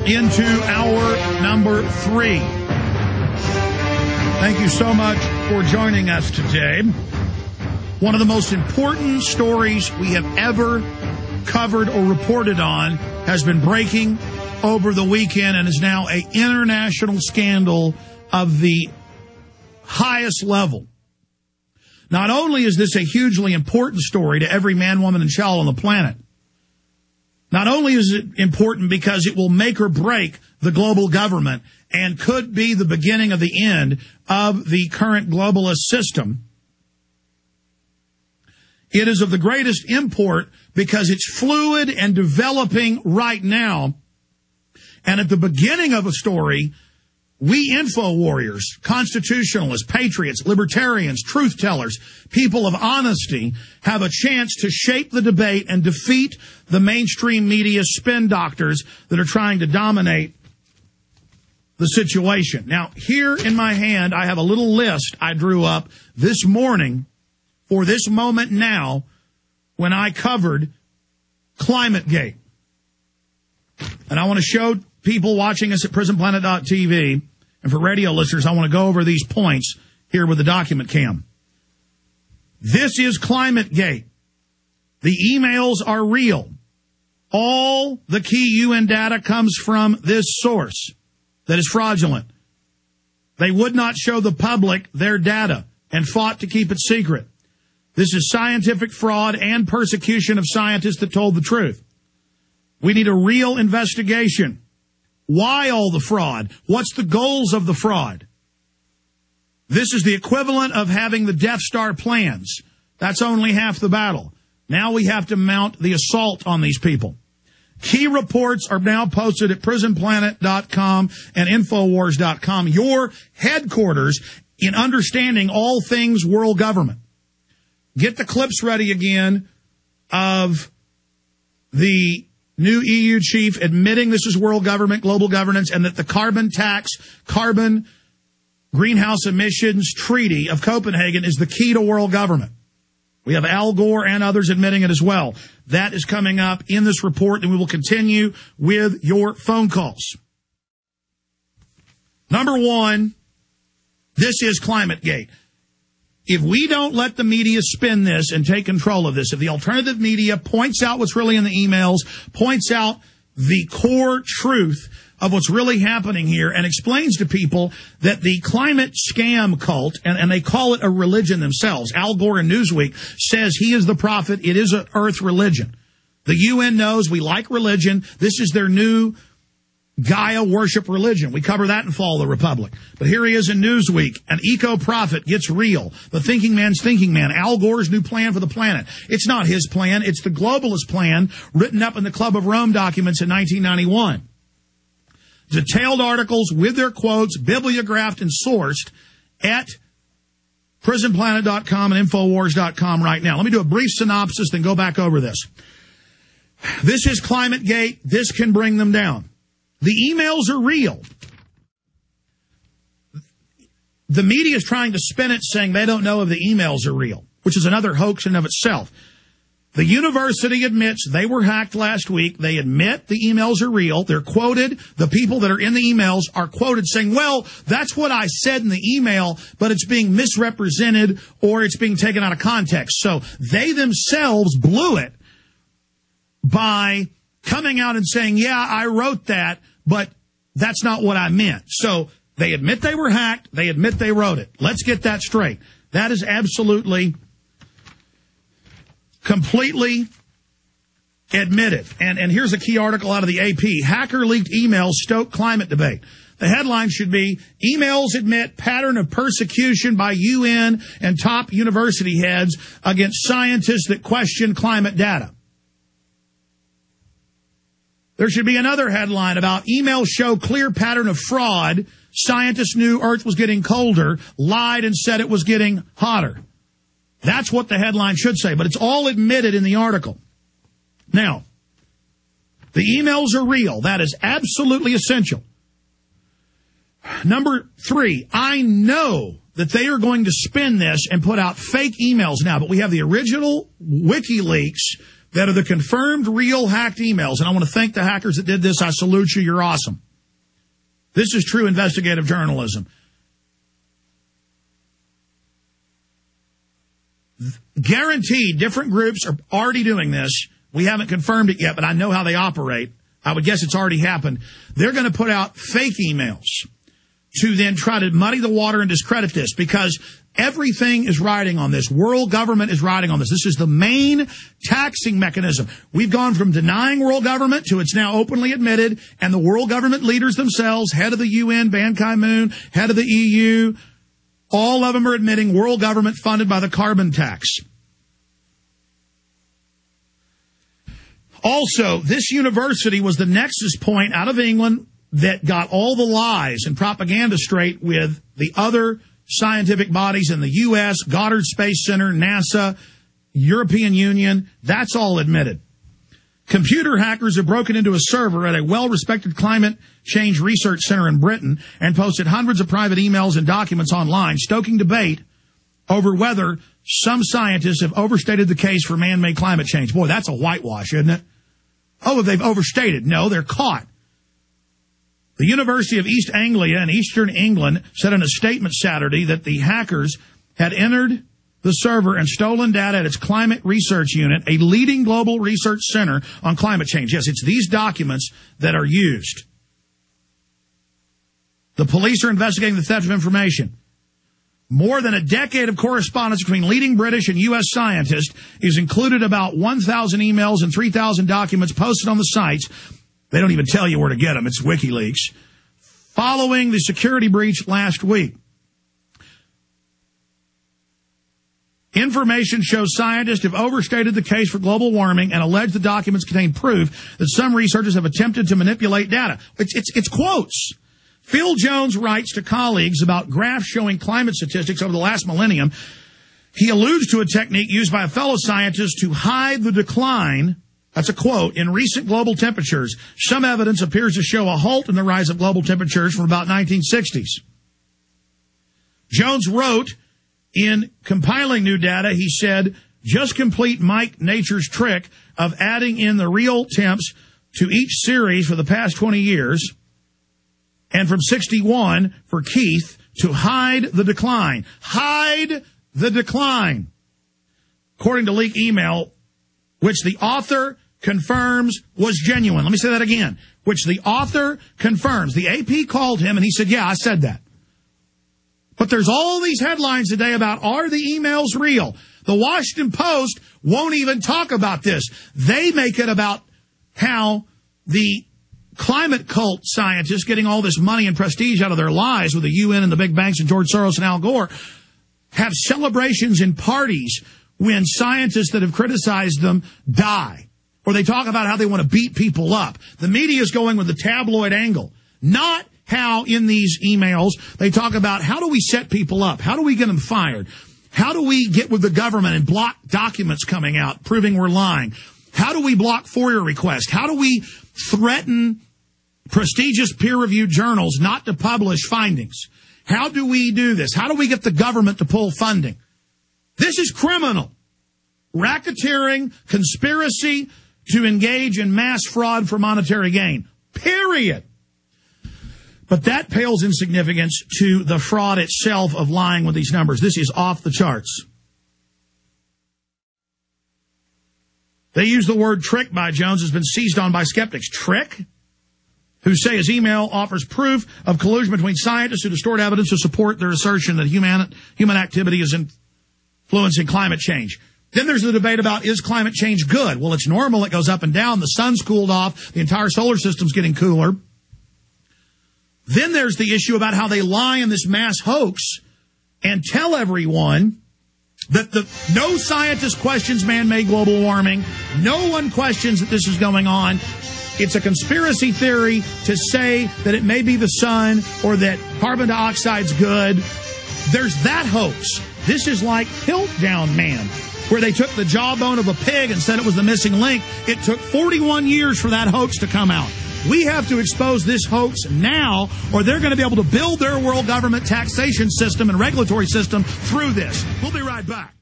into hour number 3. Thank you so much for joining us today. One of the most important stories we have ever covered or reported on has been breaking over the weekend and is now an international scandal of the highest level. Not only is this a hugely important story to every man, woman, and child on the planet, not only is it important because it will make or break the global government and could be the beginning of the end of the current globalist system, it is of the greatest import because it's fluid and developing right now. And at the beginning of a story, we info warriors, constitutionalists, patriots, libertarians, truth tellers, people of honesty have a chance to shape the debate and defeat the mainstream media spin doctors that are trying to dominate the situation. Now, here in my hand, I have a little list I drew up this morning for this moment now when I covered ClimateGate. And I want to show people watching us at prisonplanet.tv, and for radio listeners, I want to go over these points here with the document cam. This is ClimateGate. The emails are real. All the key UN data comes from this source that is fraudulent. They would not show the public their data and fought to keep it secret. This is scientific fraud and persecution of scientists that told the truth. We need a real investigation. Why all the fraud? What's the goals of the fraud? This is the equivalent of having the Death Star plans. That's only half the battle. Now we have to mount the assault on these people. Key reports are now posted at prisonplanet.com and Infowars.com, your headquarters in understanding all things world government. Get the clips ready again of the new EU chief admitting this is world government, global governance, and that the carbon tax, carbon greenhouse emissions treaty of Copenhagen is the key to world government. We have Al Gore and others admitting it as well. That is coming up in this report, and we will continue with your phone calls. Number one, this is ClimateGate. If we don't let the media spin this and take control of this, if the alternative media points out what's really in the emails, points out the core truth of what's really happening here, and explains to people that the climate scam cult, and they call it a religion themselves, Al Gore in Newsweek says he is the prophet, it is an earth religion. The UN knows we like religion. This is their new Gaia worship religion. We cover that in Fall of the Republic. But here he is in Newsweek. An eco-prophet gets real. The thinking man's thinking man. Al Gore's new plan for the planet. It's not his plan. It's the globalist plan written up in the Club of Rome documents in 1991. Detailed articles with their quotes, bibliographed and sourced at prisonplanet.com and Infowars.com right now. Let me do a brief synopsis, then go back over this. This is ClimateGate. This can bring them down. The emails are real. The media is trying to spin it saying they don't know if the emails are real, which is another hoax in and of itself. The university admits they were hacked last week. They admit the emails are real. They're quoted. The people that are in the emails are quoted saying, well, that's what I said in the email, but it's being misrepresented or it's being taken out of context. So they themselves blew it by coming out and saying, yeah, I wrote that, but that's not what I meant. So they admit they were hacked. They admit they wrote it. Let's get that straight. That is absolutely, completely admitted. And here's a key article out of the AP. Hacker leaked emails stoke climate debate. The headline should be, emails admit pattern of persecution by UN and top university heads against scientists that question climate data. There should be another headline about emails show clear pattern of fraud. Scientists knew Earth was getting colder, lied and said it was getting hotter. That's what the headline should say, but it's all admitted in the article. Now, the emails are real. That is absolutely essential. Number 3, I know that they are going to spin this and put out fake emails now, but we have the original WikiLeaks that are the confirmed real hacked emails. And I want to thank the hackers that did this. I salute you. You're awesome. This is true investigative journalism. Guaranteed, different groups are already doing this. We haven't confirmed it yet, but I know how they operate. I would guess it's already happened. They're going to put out fake emails to then try to muddy the water and discredit this, because everything is riding on this. World government is riding on this. This is the main taxing mechanism. We've gone from denying world government to it's now openly admitted, and the world government leaders themselves, head of the UN, Ban Ki-moon, head of the EU, all of them are admitting world government funded by the carbon tax. Also, this university was the nexus point out of England that got all the lies and propaganda straight with the other scientific bodies in the U.S., Goddard Space Center, NASA, European Union. That's all admitted. Computer hackers have broken into a server at a well-respected climate change research center in Britain and posted hundreds of private emails and documents online, stoking debate over whether some scientists have overstated the case for man-made climate change. Boy, that's a whitewash, isn't it? Oh, they've overstated. No, they're caught. The University of East Anglia in eastern England said in a statement Saturday that the hackers had entered the server and stolen data at its climate research unit, a leading global research center on climate change. Yes, it's these documents that are used. The police are investigating the theft of information. More than a decade of correspondence between leading British and U.S. scientists is included about 1,000 emails and 3,000 documents posted on the sites. They don't even tell you where to get them. It's WikiLeaks. Following the security breach last week, information shows scientists have overstated the case for global warming and alleged the documents contain proof that some researchers have attempted to manipulate data. It's quotes. Phil Jones writes to colleagues about graphs showing climate statistics over the last millennium. He alludes to a technique used by a fellow scientist to hide the decline, that's a quote, in recent global temperatures. Some evidence appears to show a halt in the rise of global temperatures from about 1960s. Jones wrote, in compiling new data, he said, just complete Mike Nature's trick of adding in the real temps to each series for the past 20 years, and from 61 for Keith, to hide the decline. Hide the decline. According to leaked email, which the author confirms was genuine. Let me say that again. Which the author confirms. The AP called him and he said, yeah, I said that. But there's all these headlines today about, are the emails real? The Washington Post won't even talk about this. They make it about how the climate cult scientists getting all this money and prestige out of their lives with the UN and the big banks and George Soros and Al Gore have celebrations and parties when scientists that have criticized them die. Or they talk about how they want to beat people up. The media is going with the tabloid angle. Not how in these emails they talk about how do we set people up? How do we get them fired? How do we get with the government and block documents coming out proving we're lying? How do we block FOIA requests? How do we threaten prestigious peer-reviewed journals not to publish findings? How do we do this? How do we get the government to pull funding? This is criminal. Racketeering, conspiracy to engage in mass fraud for monetary gain. Period. But that pales in significance to the fraud itself of lying with these numbers. This is off the charts. They use the word trick by Jones has been seized on by skeptics. Trick? Who say his email offers proof of collusion between scientists who distort evidence to support their assertion that human activity is influencing climate change. Then there's the debate about, is climate change good? Well, it's normal. It goes up and down. The sun's cooled off. The entire solar system's getting cooler. Then there's the issue about how they lie in this mass hoax and tell everyone that no scientist questions man-made global warming. No one questions that this is going on. It's a conspiracy theory to say that it may be the sun or that carbon dioxide's good. There's that hoax. This is like Piltdown Man, where they took the jawbone of a pig and said it was the missing link. It took 41 years for that hoax to come out. We have to expose this hoax now, or they're going to be able to build their world government taxation system and regulatory system through this. We'll be right back.